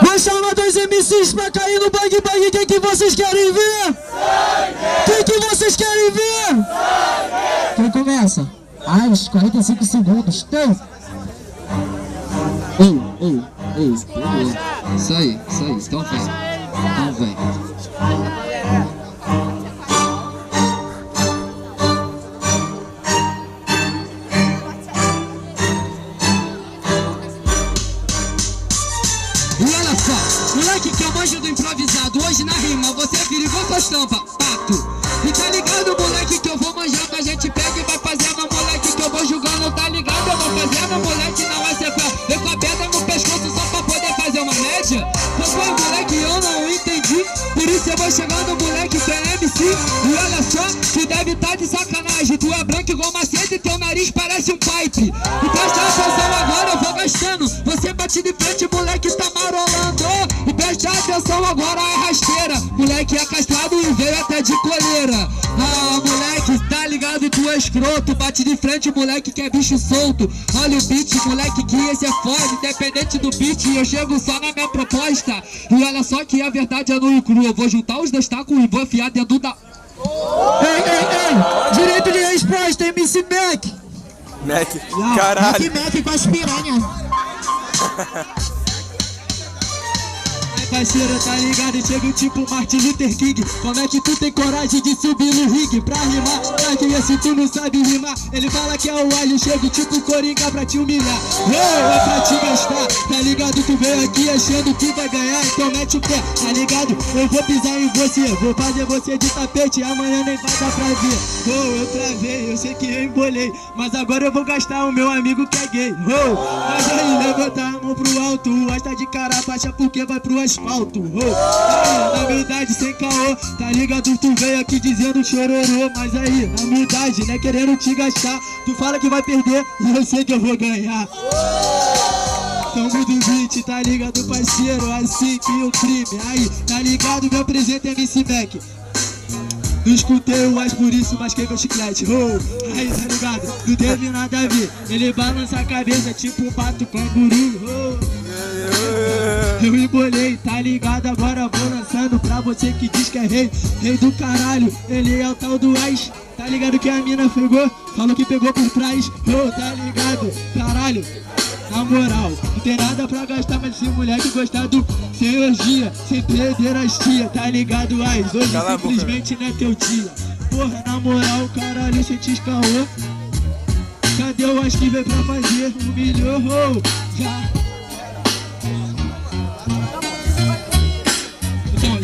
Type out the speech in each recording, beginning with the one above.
Vou chamar dois MCs pra cair no bang bang. Quem que vocês querem ver? Quem que vocês querem ver? Quem começa? Ah, os 45 segundos. Tem. Beleza. Isso aí. Então vem. E olha só, moleque que eu manjo do improvisado. Hoje na rima você vira igual sua estampa, pato. E tá ligado, moleque, que eu vou manjando. A gente pega e vai fazendo, moleque, que eu vou julgando. Tá ligado, eu vou fazendo, moleque, não é sequel. Eu com a pedra no pescoço só pra poder fazer uma média. Foi, moleque, eu não entendi. Por isso eu vou chegando, moleque, tu é MC. E olha só, tu deve tá de sacanagem. Tu é branco igual macete e teu nariz parece um pipe. E presta atenção agora, eu vou gastando. Você bate de frente, moleque, tá marolando. E presta atenção agora, é rasteira. Moleque é castrado e veio até de coleira. Ah, moleque, tá ligado, tu é escroto. Bate de frente, moleque, que é bicho solto. Olha o beat, moleque, que esse é foda. Independente do beat, eu chego só na minha proposta. E olha só que a verdade é nua e crua. Eu vou juntar os dois tacos e vou enfiar dentro da... Ei, direito de resposta, MC Mac. Mac, caralho. Mac com as piranhas. Parceiro, tá ligado? Chega tipo Martin Luther King. Como é que tu tem coragem de subir no ringue pra rimar? Pra que esse tu não sabe rimar? Ele fala que é o alho, chego tipo Coringa pra te humilhar. É pra te gastar, tá ligado? Tu veio aqui achando que vai ganhar, então mete o pé, tá ligado? Eu vou pisar em você, vou fazer você de tapete. Amanhã nem vai dar pra ver. Eu travei, eu sei que eu embolei, mas agora eu vou gastar o meu amigo que é gay. Mas aí, levanta a mão pro alto, gosta de cara baixa porque vai pro asfalto. Na verdade, sem caô, tá ligado? Tu veio aqui dizendo chororô, mas aí, na humildade, né? Querendo te gastar. Tu fala que vai perder e eu sei que eu vou ganhar. Tamo do beat, tá ligado, parceiro? Assim que o crime. Aí, tá ligado? Meu presente é MC Mac. Não escutei o Wes por isso, mas queimei o chiclete. Aí, tá ligado? Não teve nada a ver. Ele balança a cabeça tipo um pato canguru. Eu embolei, tá ligado? Agora vou lançando pra você que diz que é rei. Rei do caralho, ele é o tal do Wes. Tá ligado que a mina pegou? Falou que pegou por trás. Tá ligado? Caralho, na moral, não tem nada pra gastar, mas esse moleque gostar do sem orgia, sem pederastia. Tá ligado, Wes? Hoje simplesmente não é teu dia. Porra, na moral, caralho, cê te escaou. Cadê o Wes que veio pra fazer? Humilhou, já.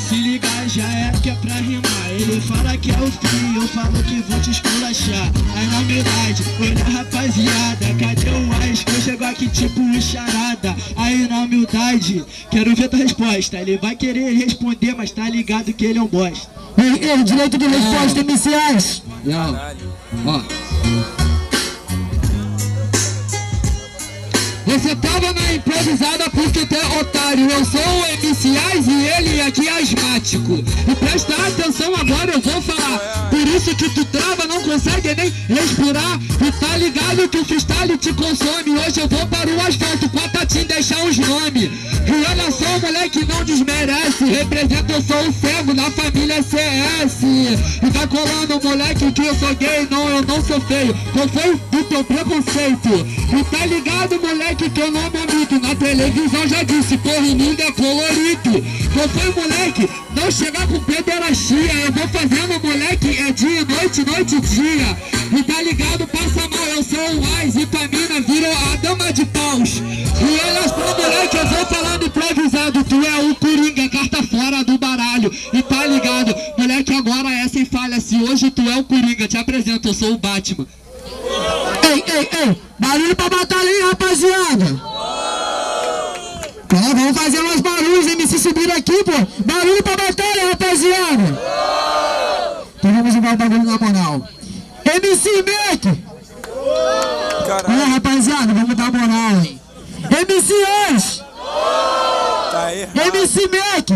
Se ligar já é que é pra rimar. Ele fala que é o fim, eu falo que vou te esculachar. Aí na verdade, olha rapaziada, cadê o Wes que eu chego aqui tipo um charada? Aí na humildade, quero ver tua resposta. Ele vai querer responder, mas tá ligado que ele é um bosta. Ei, direito de resposta, MCs. Ó. Você tava na improvisada porque tu é otário. Eu sou o MCs e ele aqui é asmático. E presta atenção agora, eu vou falar. Por isso que tu trava, não consegue nem respirar. E tá ligado que o freestyle te consome. Hoje eu vou para o asfalto com a Tatim deixar os nomes. E olha só, o moleque não desmerece. Representa, eu sou o cego da família CS. E tá colando, moleque, que eu sou gay. Não, eu não sou feio. Qual foi o teu preconceito? E tá ligado, moleque, que eu não me amigo. Na televisão já disse, porra, o mundo é colorido. Qual foi, moleque? Não chegar com pederastia. Eu vou fazendo, moleque, é dia, noite, noite e dia. E tá ligado, passa mal, eu sou o Wes. E tua mina virou a dama de paus. E olha só, moleque, eu vou falando improvisado. Tu é o Coringa, carta fora do baralho. E tá ligado, moleque, agora é sem falha. Se hoje tu é o Coringa, te apresento, eu sou o Batman. Ei, barulho pra batalha, hein, rapaziada? Vamos fazer umas barulhos, MC subindo aqui, pô. Barulho pra batalha, rapaziada. Então vamos jogar o bagulho na moral. MC Mac. Rapaziada, vamos dar moral, hein. MC Anjo. Tá aí. MC Mac.